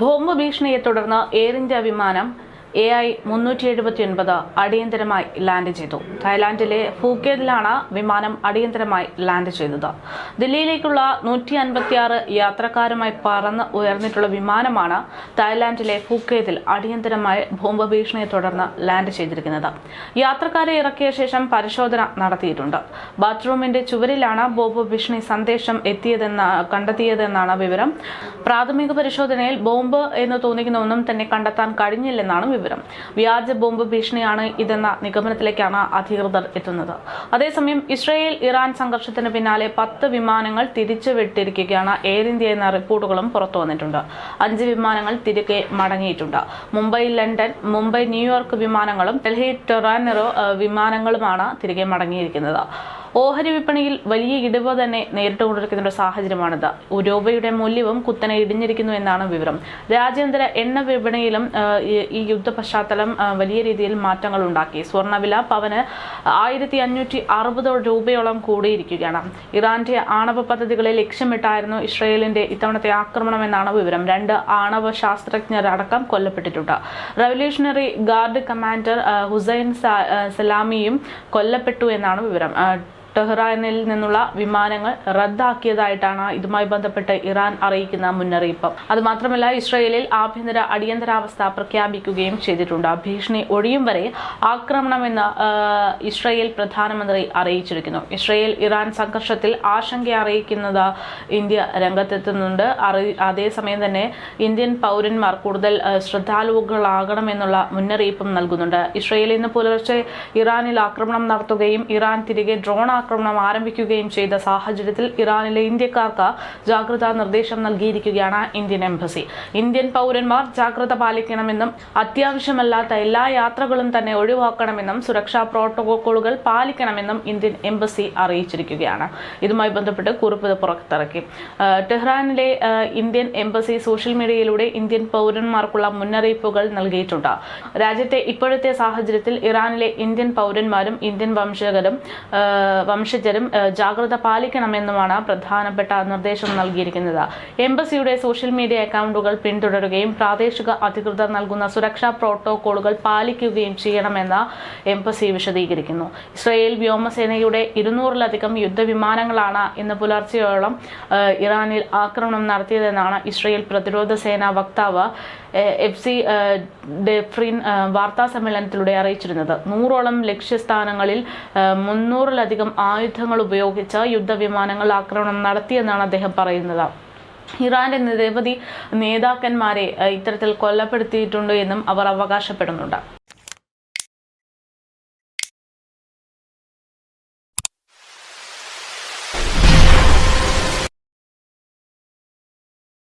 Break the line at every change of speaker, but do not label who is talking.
Bomb ഭീഷണിയെ തുടർന്ന് air India വിമാനം AI-379 അടിയന്തരമായി ലാൻഡ് ചെയ്തു. തായ്ലാന്റിലെ ഫൂക്കറ്റിലാണ് വിമാനം അടിയന്തരമായി ലാൻഡ് ചെയ്തത്. ദില്ലിയിലേക്കുള്ള 156 യാത്രക്കാരുമായി പറന്ന് ഉയർന്നിട്ടുള്ള വിമാനമാണ് തായ്ലാന്റിലെ ഫൂക്കറ്റിൽ അടിയന്തരമായി ബോംബ് ഭീഷണിയെ തുടർന്ന് ലാൻഡ് ചെയ്തിരിക്കുന്നത്. യാത്രക്കാരെ ഇറക്കിയ ശേഷം പരിശോധന നടത്തിയിട്ടുണ്ട്. ബാത്റൂമിന്റെ ചുവരിലാണ് ബോംബ് ഭീഷണി സന്ദേശം കണ്ടെത്തിയതെന്നാണ് വിവരം. പ്രാഥമിക പരിശോധനയിൽ ബോംബ് എന്ന് തോന്നിക്കുന്ന ഒന്നും തന്നെ കണ്ടെത്താൻ കഴിഞ്ഞില്ലെന്നാണ് വിവരം. വ്യാജ ബോംബ് ഭീഷണിയാണ് ഇതെന്ന നിഗമനത്തിലേക്കാണ് അധികൃതർ എത്തുന്നത്. അതേസമയം ഇസ്രായേൽ ഇറാൻ സംഘർഷത്തിന് പിന്നാലെ 10 വിമാനങ്ങൾ തിരിച്ചുവിട്ടിരിക്കുകയാണ് എയർ ഇന്ത്യ എന്ന റിപ്പോർട്ടുകളും പുറത്തുവന്നിട്ടുണ്ട്. 5 വിമാനങ്ങൾ തിരികെ മടങ്ങിയിട്ടുണ്ട്. മുംബൈ ലണ്ടൻ, മുംബൈ ന്യൂയോർക്ക് വിമാനങ്ങളും ഡൽഹി ടൊറാൻഡോ വിമാനങ്ങളുമാണ് തിരികെ മടങ്ങിയിരിക്കുന്നത്. ഓഹരി വിപണിയിൽ വലിയ ഇടിവ് തന്നെ നേരിട്ടുകൊണ്ടിരിക്കുന്ന ഒരു സാഹചര്യമാണിത്. രൂപയുടെ മൂല്യവും കുത്തനെ ഇടിഞ്ഞിരിക്കുന്നു എന്നാണ് വിവരം. രാജ്യാന്തര എണ്ണ വിപണിയിലും ഈ യുദ്ധ പശ്ചാത്തലം വലിയ രീതിയിൽ മാറ്റങ്ങൾ ഉണ്ടാക്കി. സ്വർണ്ണവില പവന് 1560 രൂപയോളം കൂടിയിരിക്കുകയാണ്. ഇറാന്റെ ആണവ പദ്ധതികളെ ലക്ഷ്യമിട്ടായിരുന്നു ഇസ്രായേലിന്റെ ഇത്തവണത്തെ ആക്രമണമെന്നാണ് വിവരം. 2 ആണവ ശാസ്ത്രജ്ഞരടക്കം കൊല്ലപ്പെട്ടിട്ടുണ്ട്. റവല്യൂഷണറി ഗാർഡ് കമാൻഡർ ഹുസൈൻ സലാമിയും കൊല്ലപ്പെട്ടു എന്നാണ് വിവരം. ടെഹ്റാനിൽ നിന്നുള്ള വിമാനങ്ങൾ റദ്ദാക്കിയതായിട്ടാണ് ഇതുമായി ബന്ധപ്പെട്ട് ഇറാൻ അറിയിക്കുന്ന മുന്നറിയിപ്പ്. അതുമാത്രമല്ല, ഇസ്രായേലിൽ ആഭ്യന്തര അടിയന്തരാവസ്ഥ പ്രഖ്യാപിക്കുകയും ചെയ്തിട്ടുണ്ട്. ഭീഷണി ഒഴിയും വരെ ആക്രമണമെന്ന് ഇസ്രായേൽ പ്രധാനമന്ത്രി അറിയിച്ചിരിക്കുന്നു. ഇസ്രായേൽ ഇറാൻ സംഘർഷത്തിൽ ആശങ്ക അറിയിക്കുന്നത് ഇന്ത്യ രംഗത്തെത്തുന്നുണ്ട്. അതേസമയം തന്നെ ഇന്ത്യൻ പൗരന്മാർ കൂടുതൽ ശ്രദ്ധാലുക്കളാകണമെന്നുള്ള മുന്നറിയിപ്പും നൽകുന്നുണ്ട്. ഇസ്രായേൽ ഇന്ന് പുലർച്ചെ ഇറാനിൽ ആക്രമണം നടത്തുകയും ഇറാൻ തിരികെ ഡ്രോൺ ആക്രമണം ആരംഭിക്കുകയും ചെയ്ത സാഹചര്യത്തിൽ ഇറാനിലെ ഇന്ത്യക്കാർക്ക് ജാഗ്രതാ നിർദ്ദേശം നൽകിയിരിക്കുകയാണ് ഇന്ത്യൻ എംബസി. ഇന്ത്യൻ പൗരന്മാർ ജാഗ്രത പാലിക്കണമെന്നും അത്യാവശ്യമല്ലാത്ത എല്ലാ യാത്രകളും തന്നെ ഒഴിവാക്കണമെന്നും സുരക്ഷാ പ്രോട്ടോകോളുകൾ പാലിക്കണമെന്നും ഇന്ത്യൻ എംബസി അറിയിച്ചിരിക്കുകയാണ്. ഇതുമായി ബന്ധപ്പെട്ട് കുറിപ്പ് പുറത്തിറക്കി. ടെഹ്റാനിലെ ഇന്ത്യൻ എംബസി സോഷ്യൽ മീഡിയയിലൂടെ ഇന്ത്യൻ പൗരന്മാർക്കുള്ള മുന്നറിയിപ്പുകൾ നൽകിയിട്ടുണ്ട്. രാജ്യത്തെ ഇപ്പോഴത്തെ സാഹചര്യത്തിൽ ഇറാനിലെ ഇന്ത്യൻ പൗരന്മാരും ഇന്ത്യൻ വംശജരും ജാഗ്രത പാലിക്കണമെന്നുമാണ് പ്രധാനപ്പെട്ട നിർദ്ദേശം നൽകിയിരിക്കുന്നത്. എംബസിയുടെ സോഷ്യൽ മീഡിയ അക്കൗണ്ടുകൾ പിന്തുടരുകയും പ്രാദേശിക അധികൃതർ നൽകുന്ന സുരക്ഷാ പ്രോട്ടോകോളുകൾ പാലിക്കുകയും ചെയ്യണമെന്ന് എംബസി വിശദീകരിക്കുന്നു. ഇസ്രായേൽ വ്യോമസേനയുടെ 200-ലധികം യുദ്ധവിമാനങ്ങളാണ് ഇന്ന് പുലർച്ചെയോളം ഇറാനിൽ ആക്രമണം നടത്തിയതെന്നാണ് ഇസ്രായേൽ പ്രതിരോധ സേനാ വക്താവ് എഫ്സി ഡെഫ്രിൻ വാർത്താ സമ്മേളനത്തിലൂടെ അറിയിച്ചിരുന്നത്. 100ഓളം ലക്ഷ്യസ്ഥാനങ്ങളിൽ 300-ലധികം ആയുധങ്ങൾ ഉപയോഗിച്ച് യുദ്ധവിമാനങ്ങൾ ആക്രമണം നടത്തിയെന്നാണ് അദ്ദേഹം പറയുന്നത്. ഇറാന്റെ നിരവധി നേതാക്കന്മാരെ ഇത്തരത്തിൽ കൊല്ലപ്പെടുത്തിയിട്ടുണ്ട് എന്നും അവർ അവകാശപ്പെടുന്നുണ്ട്.